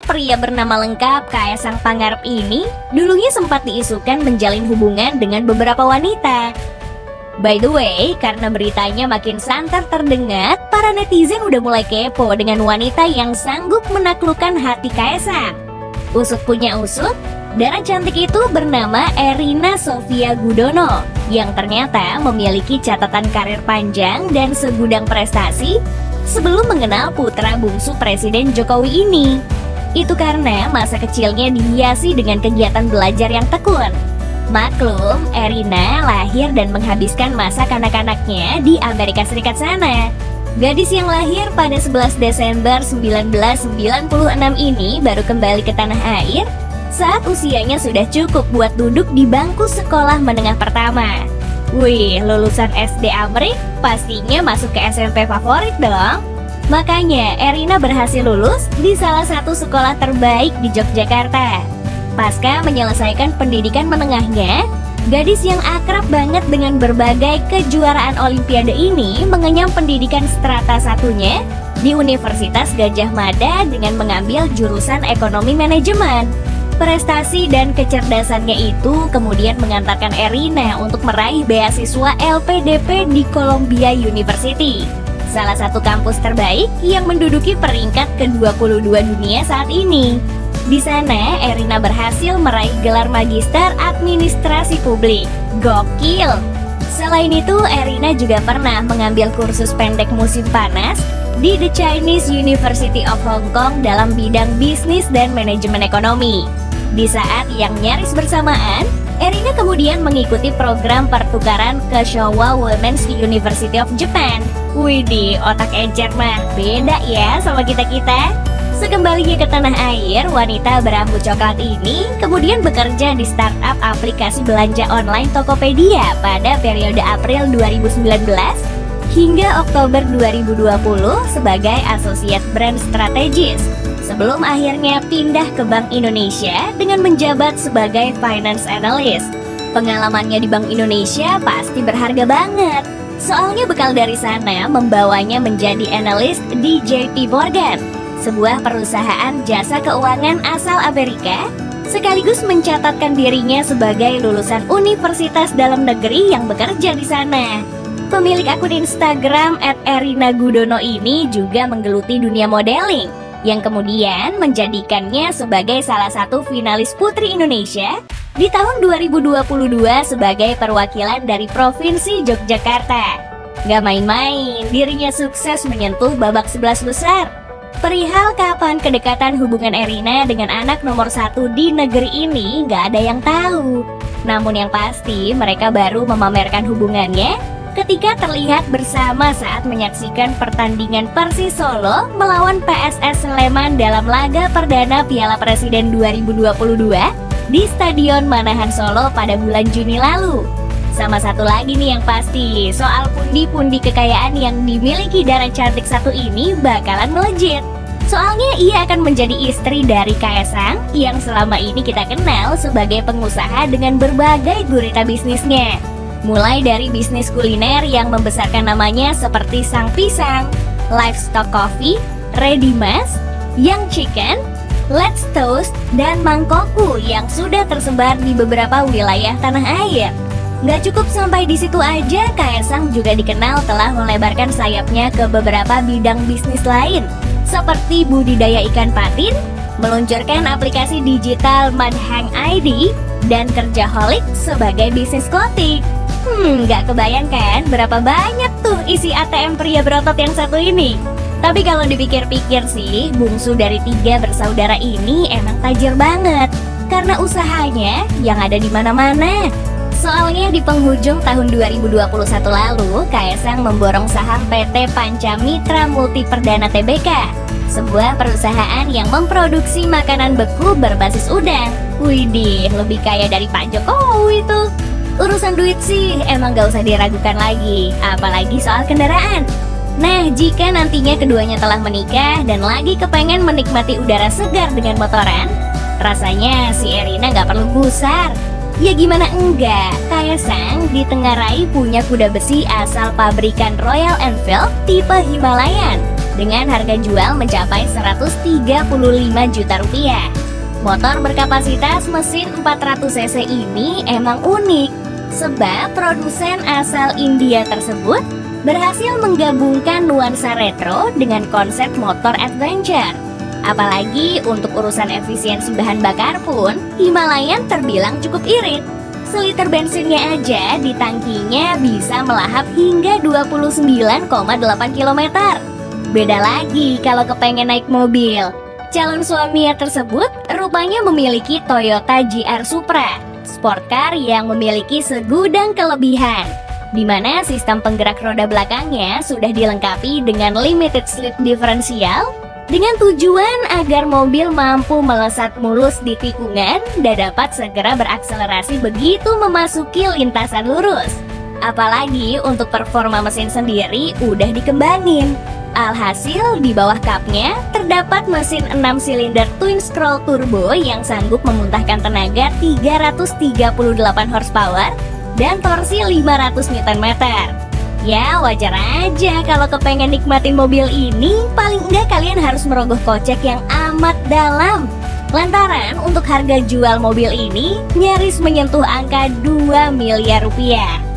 pria bernama lengkap Kaesang Pangarep ini dulunya sempat diisukan menjalin hubungan dengan beberapa wanita. By the way, karena beritanya makin santer terdengar, para netizen udah mulai kepo dengan wanita yang sanggup menaklukkan hati Kaesang. Usut punya usut, dara cantik itu bernama Erina Sofia Gudono, yang ternyata memiliki catatan karir panjang dan segudang prestasi sebelum mengenal putra bungsu Presiden Jokowi ini. Itu karena masa kecilnya dihiasi dengan kegiatan belajar yang tekun. Maklum, Erina lahir dan menghabiskan masa kanak-kanaknya di Amerika Serikat sana. Gadis yang lahir pada 11 Desember 1996 ini baru kembali ke tanah air saat usianya sudah cukup buat duduk di bangku sekolah menengah pertama. Wih, lulusan SD Amrik pastinya masuk ke SMP favorit dong. Makanya Erina berhasil lulus di salah satu sekolah terbaik di Yogyakarta. Pasca menyelesaikan pendidikan menengahnya, gadis yang akrab banget dengan berbagai kejuaraan Olimpiade ini mengenyam pendidikan strata satunya di Universitas Gadjah Mada dengan mengambil jurusan ekonomi manajemen. Prestasi dan kecerdasannya itu kemudian mengantarkan Erina untuk meraih beasiswa LPDP di Columbia University, salah satu kampus terbaik yang menduduki peringkat ke-22 dunia saat ini. Di sana, Erina berhasil meraih gelar Magister Administrasi Publik. Gokil! Selain itu, Erina juga pernah mengambil kursus pendek musim panas di The Chinese University of Hong Kong dalam bidang bisnis dan manajemen ekonomi. Di saat yang nyaris bersamaan, Erina kemudian mengikuti program pertukaran ke Showa Women's University of Japan. Widih, otak encer mah beda ya sama kita-kita. Sekembalinya ke tanah air, wanita berambut coklat ini kemudian bekerja di startup aplikasi belanja online Tokopedia pada periode April 2019 hingga Oktober 2020 sebagai Associate Brand Strategist, sebelum akhirnya pindah ke Bank Indonesia dengan menjabat sebagai Finance Analyst. Pengalamannya di Bank Indonesia pasti berharga banget, soalnya bekal dari sana membawanya menjadi analis di JP Morgan, sebuah perusahaan jasa keuangan asal Amerika, sekaligus mencatatkan dirinya sebagai lulusan universitas dalam negeri yang bekerja di sana. Pemilik akun Instagram @erinagudono ini juga menggeluti dunia modeling, yang kemudian menjadikannya sebagai salah satu finalis Putri Indonesia di tahun 2022 sebagai perwakilan dari Provinsi Yogyakarta. Gak main-main, dirinya sukses menyentuh babak 11 besar. Perihal kapan kedekatan hubungan Erina dengan anak nomor 1 di negeri ini gak ada yang tahu. Namun yang pasti mereka baru memamerkan hubungannya ketika terlihat bersama saat menyaksikan pertandingan Persis Solo melawan PSS Sleman dalam laga perdana Piala Presiden 2022 di Stadion Manahan Solo pada bulan Juni lalu. Sama satu lagi nih yang pasti, soal pundi-pundi kekayaan yang dimiliki dara cantik satu ini bakalan melejit. Soalnya ia akan menjadi istri dari Kaesang yang selama ini kita kenal sebagai pengusaha dengan berbagai gurita bisnisnya. Mulai dari bisnis kuliner yang membesarkan namanya seperti Sang Pisang, Livestock Coffee, Ready Mas, Young Chicken, Let's Toast, dan Mangkoku yang sudah tersebar di beberapa wilayah tanah air. Gak cukup sampai di situ aja, Kaesang juga dikenal telah melebarkan sayapnya ke beberapa bidang bisnis lain, seperti budidaya ikan patin, meluncurkan aplikasi digital Madhang ID, dan Kerjaholic sebagai bisnis clothing. Gak kebayang kan berapa banyak tuh isi ATM pria berotot yang satu ini. Tapi kalau dipikir-pikir sih, bungsu dari 3 bersaudara ini emang tajir banget, karena usahanya yang ada di mana-mana. Soalnya di penghujung tahun 2021 lalu, Kaesang memborong saham PT Panca Mitra Multi Perdana Tbk, sebuah perusahaan yang memproduksi makanan beku berbasis udang. Widih, lebih kaya dari Pak Jokowi tuh. Urusan duit sih emang gak usah diragukan lagi, apalagi soal kendaraan. Nah, jika nantinya keduanya telah menikah dan lagi kepengen menikmati udara segar dengan motoran, rasanya si Erina gak perlu gusar. Ya gimana enggak, Kaesang ditengarai punya kuda besi asal pabrikan Royal Enfield tipe Himalayan dengan harga jual mencapai 135 juta rupiah. Motor berkapasitas mesin 400 cc ini emang unik, sebab produsen asal India tersebut berhasil menggabungkan nuansa retro dengan konsep motor adventure. Apalagi untuk urusan efisiensi bahan bakar pun, Himalayan terbilang cukup irit. Seliter bensinnya aja di tangkinya bisa melahap hingga 29,8 km. Beda lagi kalau kepengen naik mobil. Calon suaminya tersebut rupanya memiliki Toyota GR Supra, sport car yang memiliki segudang kelebihan, di mana sistem penggerak roda belakangnya sudah dilengkapi dengan limited slip diferensial, dengan tujuan agar mobil mampu melesat mulus di tikungan dan dapat segera berakselerasi begitu memasuki lintasan lurus. Apalagi untuk performa mesin sendiri udah dikembangin. Alhasil di bawah kapnya terdapat mesin 6 silinder twin scroll turbo yang sanggup memuntahkan tenaga 338 horsepower dan torsi 500 Nm. Ya wajar aja kalau kepengen nikmatin mobil ini, paling enggak kalian harus merogoh kocek yang amat dalam. Lantaran untuk harga jual mobil ini nyaris menyentuh angka 2 miliar rupiah.